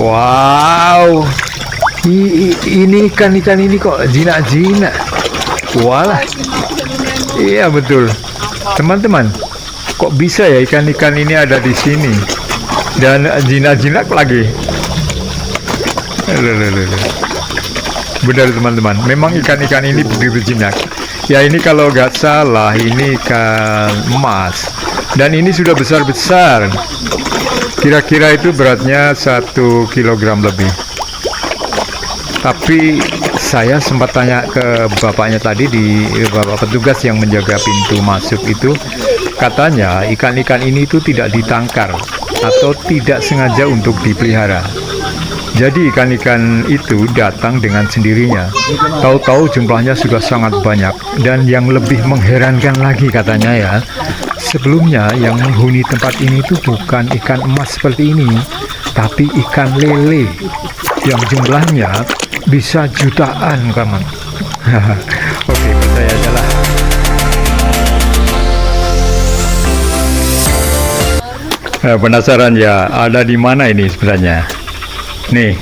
Wow, ini ikan-ikan ini kok jinak-jinak. Walah, iya betul. Teman-teman, kok bisa ya ikan-ikan ini ada di sini dan jinak-jinak lagi? Benar teman-teman, memang ikan-ikan ini begitu jinak. Ya ini kalau nggak salah ini ikan emas dan ini sudah besar-besar. Kira-kira itu beratnya 1 kilogram lebih. Tapi saya sempat tanya ke bapaknya tadi, di bapak petugas yang menjaga pintu masuk itu, katanya ikan-ikan ini itu tidak ditangkar atau tidak sengaja untuk dipelihara. Jadi ikan-ikan itu datang dengan sendirinya. Tahu-tahu jumlahnya sudah sangat banyak. Dan yang lebih mengherankan lagi katanya ya, sebelumnya yang menghuni tempat ini itu bukan ikan emas seperti ini, tapi ikan lele yang jumlahnya bisa jutaan, kawan. Oke, percaya aja lah. Penasaran ya, ada di mana ini sebenarnya? Nih,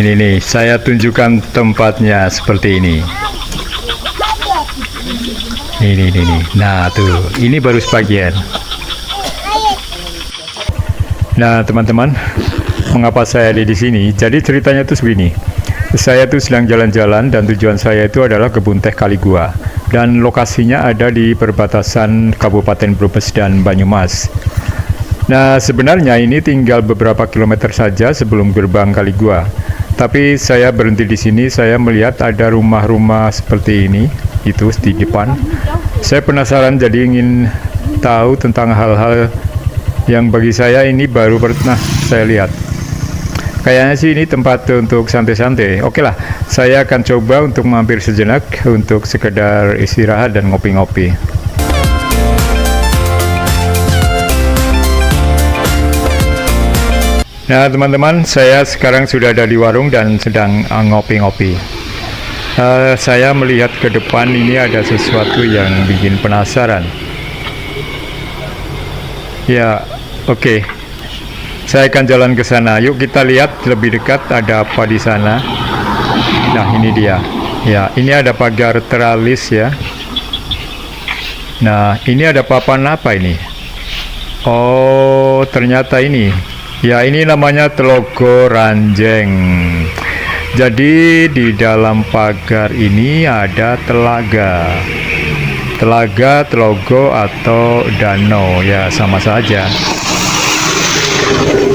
ini nih, saya tunjukkan tempatnya seperti ini. Ini. Nah tuh, ini baru sebagian. Nah teman-teman, mengapa saya ada di sini? Jadi ceritanya tuh begini. Saya tuh sedang jalan-jalan dan tujuan saya itu adalah kebun teh Kaligua. Dan lokasinya ada di perbatasan Kabupaten Brebes dan Banyumas. Nah, sebenarnya ini tinggal beberapa kilometer saja sebelum gerbang Kaligua. Tapi saya berhenti di sini, saya melihat ada rumah-rumah seperti ini, itu di depan. Saya penasaran, jadi ingin tahu tentang hal-hal yang bagi saya ini baru pernah saya lihat. Kayaknya sih ini tempat untuk santai-santai. Oke lah, saya akan coba untuk mampir sejenak untuk sekedar istirahat dan ngopi-ngopi. Nah teman-teman, saya sekarang sudah ada di warung dan sedang ngopi-ngopi. Saya melihat ke depan ini ada sesuatu yang bikin penasaran. Ya, oke. Saya akan jalan ke sana. Yuk kita lihat lebih dekat ada apa di sana. Nah ini dia. Ya, ini ada pagar teralis ya. Nah ini ada papan apa ini? Oh ternyata ini. Ya ini namanya Telogo Ranjeng. Jadi di dalam pagar ini ada telaga. Telaga, telogo atau danau ya sama saja.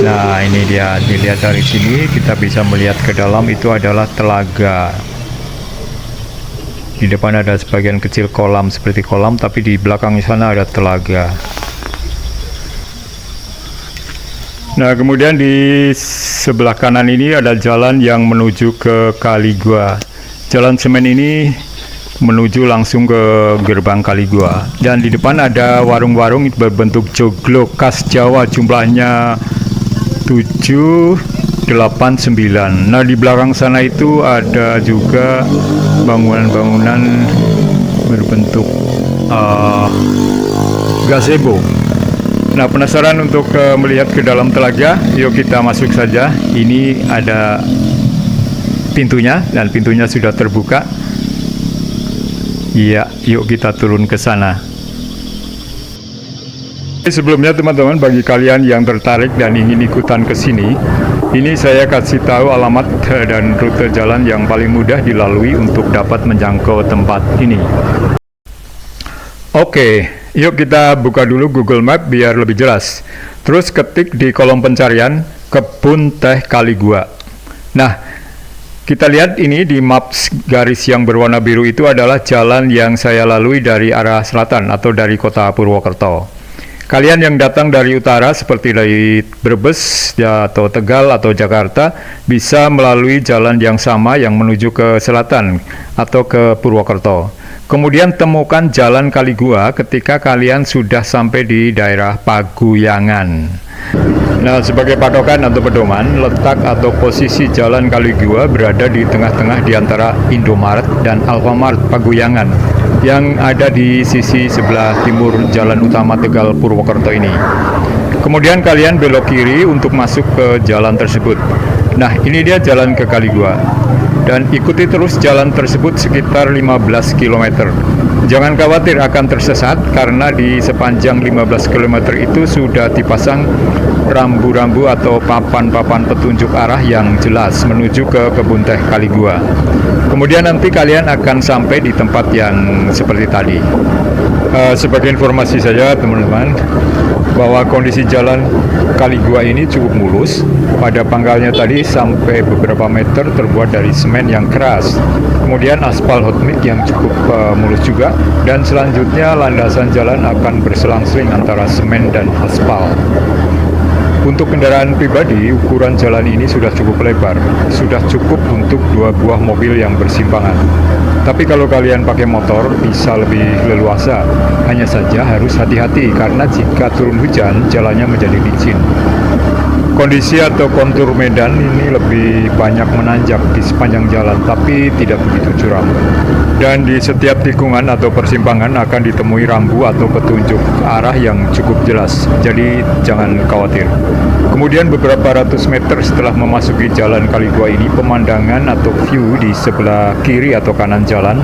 Nah ini dia, dilihat dari sini kita bisa melihat ke dalam itu adalah telaga. Di depan ada sebagian kecil kolam seperti kolam, tapi di belakang sana ada telaga. Nah kemudian di sebelah kanan ini ada jalan yang menuju ke Kaligua. Jalan semen ini menuju langsung ke gerbang Kaligua. Dan di depan ada warung-warung berbentuk joglo khas Jawa, jumlahnya 7, 8, 9. Nah di belakang sana itu ada juga bangunan-bangunan berbentuk gazebo. Nah penasaran untuk melihat ke dalam telaga, yuk kita masuk saja. Ini ada pintunya dan pintunya sudah terbuka. Iya, yuk kita turun ke sana. Sebelumnya teman-teman, bagi kalian yang tertarik dan ingin ikutan ke sini, ini saya kasih tahu alamat dan rute jalan yang paling mudah dilalui untuk dapat menjangkau tempat ini. Oke, yuk kita buka dulu Google Map biar lebih jelas. Terus ketik di kolom pencarian Kebun Teh Kaligua. Nah, kita lihat ini di map garis yang berwarna biru itu adalah jalan yang saya lalui dari arah selatan atau dari kota Purwokerto. Kalian yang datang dari utara seperti dari Brebes ya, atau Tegal atau Jakarta bisa melalui jalan yang sama yang menuju ke selatan atau ke Purwokerto. Kemudian temukan jalan Kaligua ketika kalian sudah sampai di daerah Paguyangan. Nah, sebagai patokan atau pedoman, letak atau posisi jalan Kaligua berada di tengah-tengah di antara Indomaret dan Alfamart Paguyangan yang ada di sisi sebelah timur jalan utama Tegal Purwokerto ini. Kemudian kalian belok kiri untuk masuk ke jalan tersebut. Nah, ini dia jalan ke Kali Gua. Dan ikuti terus jalan tersebut sekitar 15 km. Jangan khawatir akan tersesat karena di sepanjang 15 km itu sudah dipasang rambu-rambu atau papan-papan petunjuk arah yang jelas menuju ke kebun teh Kali Gua. Kemudian nanti kalian akan sampai di tempat yang seperti tadi. Sebagai informasi saja teman-teman, bahwa kondisi jalan Kali Gua ini cukup mulus. Pada pangkalnya tadi sampai beberapa meter terbuat dari semen yang keras. Kemudian aspal hot mix yang cukup mulus juga. Dan selanjutnya landasan jalan akan berselang-seling antara semen dan aspal. Untuk kendaraan pribadi, ukuran jalan ini sudah cukup lebar, sudah cukup untuk 2 buah mobil yang bersimpangan. Tapi kalau kalian pakai motor, bisa lebih leluasa. Hanya saja harus hati-hati, karena jika turun hujan, jalannya menjadi licin. Kondisi atau kontur medan ini lebih banyak menanjak di sepanjang jalan, tapi tidak begitu curam. Dan di setiap tikungan atau persimpangan akan ditemui rambu atau petunjuk arah yang cukup jelas, jadi jangan khawatir. Kemudian beberapa ratus meter setelah memasuki jalan Kali Gua ini, pemandangan atau view di sebelah kiri atau kanan jalan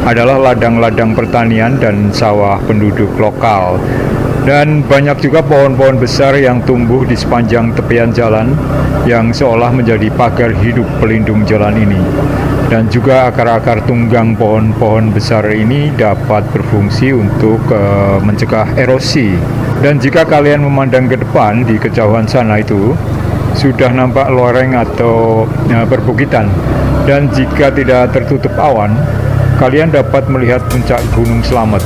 adalah ladang-ladang pertanian dan sawah penduduk lokal. Dan banyak juga pohon-pohon besar yang tumbuh di sepanjang tepian jalan yang seolah menjadi pagar hidup pelindung jalan ini. Dan juga akar-akar tunggang pohon-pohon besar ini dapat berfungsi untuk mencegah erosi. Dan jika kalian memandang ke depan di kejauhan sana itu sudah nampak loreng atau perbukitan. Dan jika tidak tertutup awan, kalian dapat melihat puncak Gunung Slamet.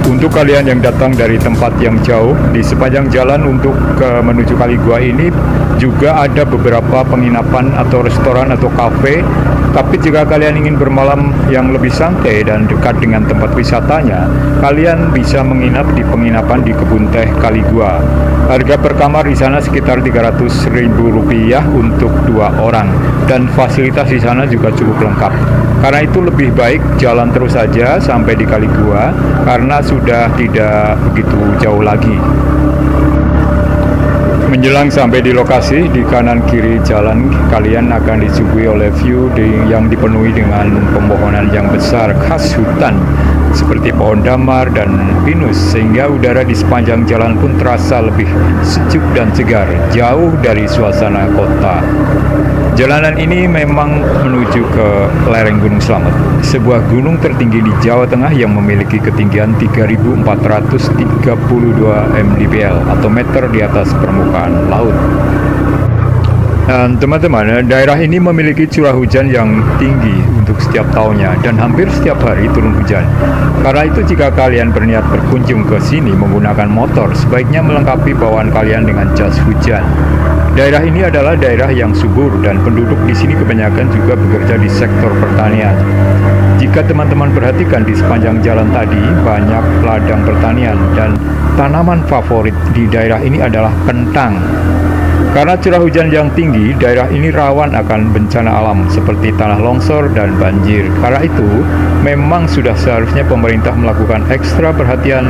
Untuk kalian yang datang dari tempat yang jauh, di sepanjang jalan untuk menuju Kali Gua ini juga ada beberapa penginapan atau restoran atau kafe. Tapi jika kalian ingin bermalam yang lebih santai dan dekat dengan tempat wisatanya, kalian bisa menginap di penginapan di kebun teh Kali Gua. Harga per kamar di sana sekitar Rp300.000 untuk 2 orang, dan fasilitas di sana juga cukup lengkap. Karena itu lebih baik jalan terus saja sampai di Kali Gua, karena sudah tidak begitu jauh lagi. Menjelang sampai di lokasi, di kanan kiri jalan kalian akan disuguhi oleh view yang dipenuhi dengan pepohonan yang besar khas hutan seperti pohon damar dan pinus, sehingga udara di sepanjang jalan pun terasa lebih sejuk dan segar, jauh dari suasana kota. Jalanan ini memang menuju ke lereng Gunung Slamet, sebuah gunung tertinggi di Jawa Tengah yang memiliki ketinggian 3.432 mdpl atau meter di atas permukaan laut. Dan teman-teman, daerah ini memiliki curah hujan yang tinggi untuk setiap tahunnya dan hampir setiap hari turun hujan. Karena itu jika kalian berniat berkunjung ke sini menggunakan motor, sebaiknya melengkapi bawaan kalian dengan jas hujan. Daerah ini adalah daerah yang subur dan penduduk di sini kebanyakan juga bekerja di sektor pertanian. Jika teman-teman perhatikan di sepanjang jalan tadi, banyak ladang pertanian dan tanaman favorit di daerah ini adalah kentang. Karena curah hujan yang tinggi, daerah ini rawan akan bencana alam seperti tanah longsor dan banjir. Karena itu, memang sudah seharusnya pemerintah melakukan ekstra perhatian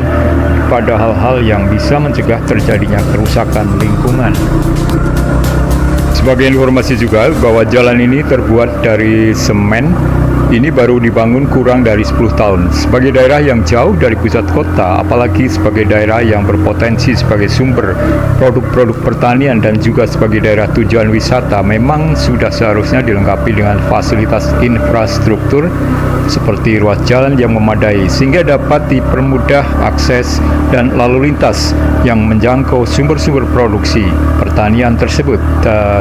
pada hal-hal yang bisa mencegah terjadinya kerusakan lingkungan. Sebagai informasi juga bahwa jalan ini terbuat dari semen. Ini baru dibangun kurang dari 10 tahun. Sebagai daerah yang jauh dari pusat kota, apalagi sebagai daerah yang berpotensi sebagai sumber produk-produk pertanian dan juga sebagai daerah tujuan wisata, memang sudah seharusnya dilengkapi dengan fasilitas infrastruktur seperti ruas jalan yang memadai, sehingga dapat dipermudah akses dan lalu lintas yang menjangkau sumber-sumber produksi pertanian tersebut,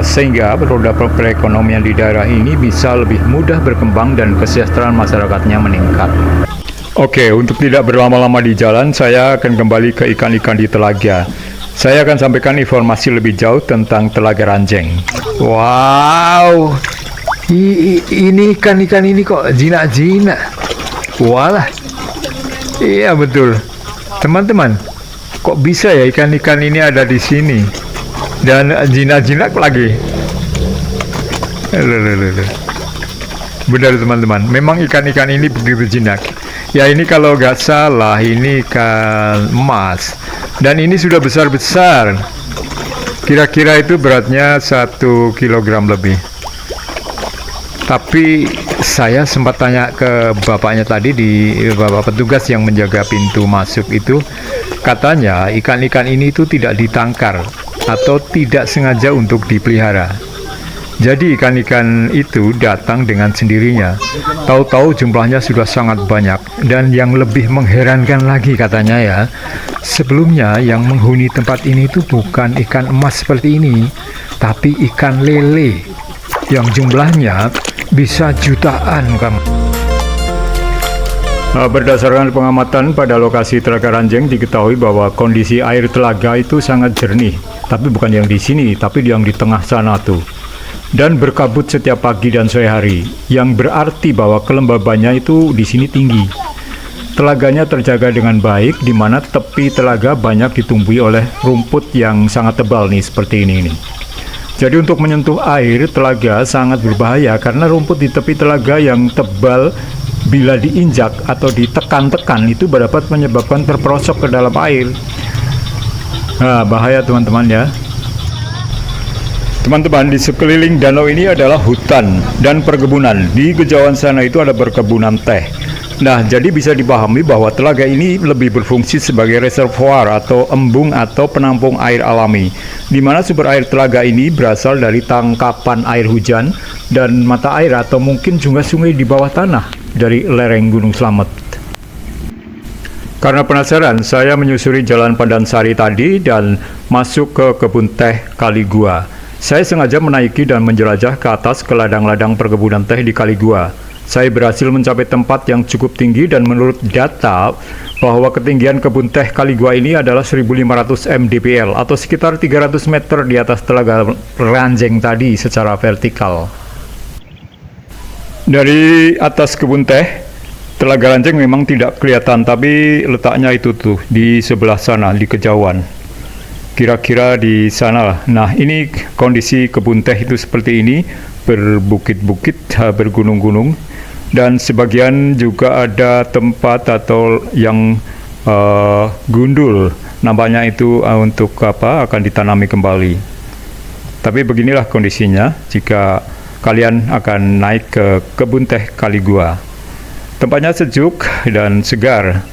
sehingga roda perekonomian di daerah ini bisa lebih mudah berkembang dan kesejahteraan masyarakatnya meningkat. Oke, untuk tidak berlama-lama di jalan, saya akan kembali ke ikan-ikan di telaga. Saya akan sampaikan informasi lebih jauh tentang Telaga Ranjeng. Wow, ini ikan-ikan ini kok jinak-jinak. Walah, iya betul. Teman-teman, kok bisa ya ikan-ikan ini ada di sini? Dan jinak-jinak lagi. Benar teman-teman, memang ikan-ikan ini begitu jinak. Ya ini kalau nggak salah ini kan emas. Dan ini sudah besar-besar. Kira-kira itu beratnya 1 kilogram lebih. Tapi saya sempat tanya ke bapaknya tadi, bapak petugas yang menjaga pintu masuk itu, katanya ikan-ikan ini itu tidak ditangkar atau tidak sengaja untuk dipelihara. Jadi ikan-ikan itu datang dengan sendirinya. Tahu-tahu jumlahnya sudah sangat banyak. Dan yang lebih mengherankan lagi katanya ya, sebelumnya yang menghuni tempat ini itu bukan ikan emas seperti ini, tapi ikan lele yang jumlahnya bisa jutaan, Kang. Berdasarkan pengamatan pada lokasi Telaga Ranjeng, diketahui bahwa kondisi air telaga itu sangat jernih. Tapi bukan yang di sini, tapi yang di tengah sana tuh. Dan berkabut setiap pagi dan sore hari, yang berarti bahwa kelembabannya itu di sini tinggi. Telaganya terjaga dengan baik, di mana tepi telaga banyak ditumbuhi oleh rumput yang sangat tebal nih, seperti ini nih. Jadi untuk menyentuh air telaga sangat berbahaya karena rumput di tepi telaga yang tebal bila diinjak atau ditekan-tekan itu dapat menyebabkan terperosok ke dalam air. Nah, bahaya teman-teman ya. Teman-teman, di sekeliling danau ini adalah hutan dan perkebunan. Di kejauhan sana itu ada perkebunan teh. Nah, jadi bisa dipahami bahwa telaga ini lebih berfungsi sebagai reservoir atau embung atau penampung air alami, di mana sumber air telaga ini berasal dari tangkapan air hujan dan mata air atau mungkin juga sungai di bawah tanah dari lereng Gunung Slamet. Karena penasaran, saya menyusuri Jalan Pandansari tadi dan masuk ke kebun teh Kaligua. Saya sengaja menaiki dan menjelajah ke atas ke ladang-ladang perkebunan teh di Kaligua. Saya berhasil mencapai tempat yang cukup tinggi dan menurut data bahwa ketinggian kebun teh Kaligua ini adalah 1500 mdpl atau sekitar 300 meter di atas Telaga Ranjeng tadi secara vertikal. Dari atas kebun teh, Telaga Ranjeng memang tidak kelihatan, tapi letaknya itu tuh di sebelah sana di kejauhan. Kira-kira di sana lah. Nah, ini kondisi kebun teh itu seperti ini, berbukit-bukit, bergunung-gunung, dan sebagian juga ada tempat atau yang gundul, nampaknya itu untuk apa akan ditanami kembali. Tapi beginilah kondisinya jika kalian akan naik ke kebun teh Kaligua. Tempatnya sejuk dan segar.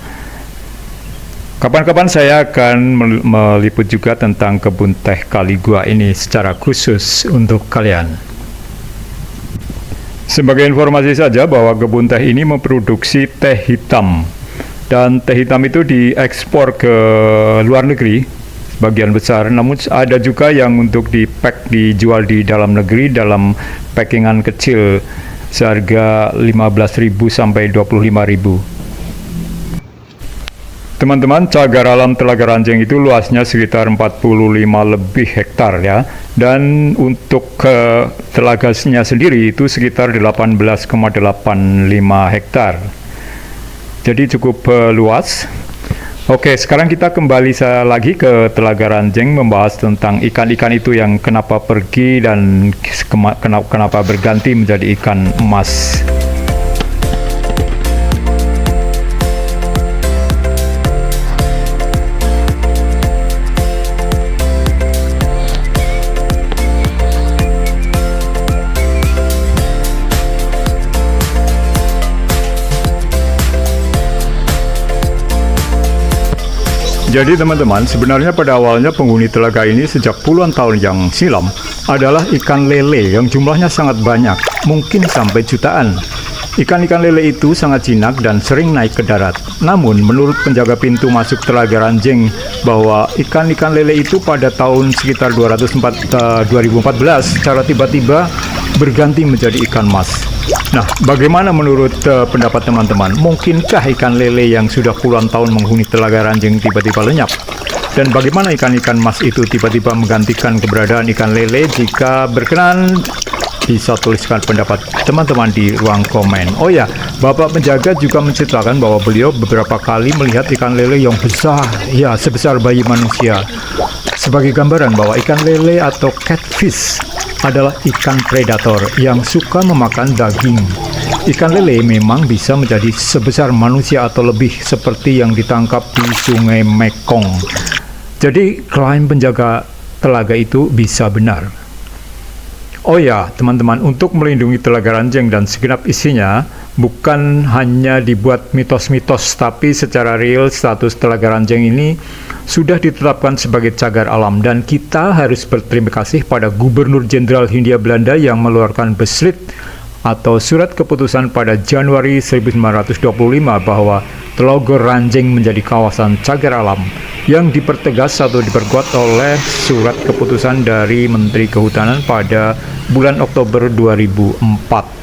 Kapan-kapan saya akan meliput juga tentang kebun teh Kaligua ini secara khusus untuk kalian. Sebagai informasi saja bahwa kebun teh ini memproduksi teh hitam. Dan teh hitam itu diekspor ke luar negeri sebagian besar. Namun ada juga yang untuk dipack dijual di dalam negeri dalam packingan kecil seharga 15.000 sampai 25.000. Teman-teman, cagar alam Telaga Ranjeng itu luasnya sekitar 45 lebih hektar ya. Dan untuk telaganya sendiri itu sekitar 18,85 hektar. Jadi cukup luas. Oke, sekarang kita kembali lagi ke Telaga Ranjeng membahas tentang ikan-ikan itu yang kenapa pergi dan kenapa berganti menjadi ikan emas. Jadi teman-teman, sebenarnya pada awalnya penghuni telaga ini sejak puluhan tahun yang silam adalah ikan lele yang jumlahnya sangat banyak, mungkin sampai jutaan. Ikan-ikan lele itu sangat jinak dan sering naik ke darat. Namun menurut penjaga pintu masuk Telaga Ranjeng bahwa ikan-ikan lele itu pada tahun sekitar 2014 secara tiba-tiba berganti menjadi ikan mas. Nah, bagaimana menurut pendapat teman-teman? Mungkinkah ikan lele yang sudah puluhan tahun menghuni Telaga Ranjeng tiba-tiba lenyap? Dan bagaimana ikan-ikan mas itu tiba-tiba menggantikan keberadaan ikan lele? Jika berkenan, bisa tuliskan pendapat teman-teman di ruang komen. Oh ya, Bapak penjaga juga menceritakan bahwa beliau beberapa kali melihat ikan lele yang besar, ya sebesar bayi manusia. Sebagai gambaran bahwa ikan lele atau catfish adalah ikan predator yang suka memakan daging. Ikan lele memang bisa menjadi sebesar manusia atau lebih seperti yang ditangkap di Sungai Mekong. Jadi klaim penjaga telaga itu bisa benar. Oh ya, teman-teman, untuk melindungi Telaga Ranjeng dan segenap isinya, bukan hanya dibuat mitos-mitos, tapi secara real status Telaga Ranjeng ini sudah ditetapkan sebagai cagar alam, dan kita harus berterima kasih pada Gubernur Jenderal Hindia Belanda yang mengeluarkan Besluit atau surat keputusan pada Januari 1925 bahwa Telaga Ranjeng menjadi kawasan cagar alam, yang dipertegas atau diperkuat oleh surat keputusan dari Menteri Kehutanan pada bulan Oktober 2004.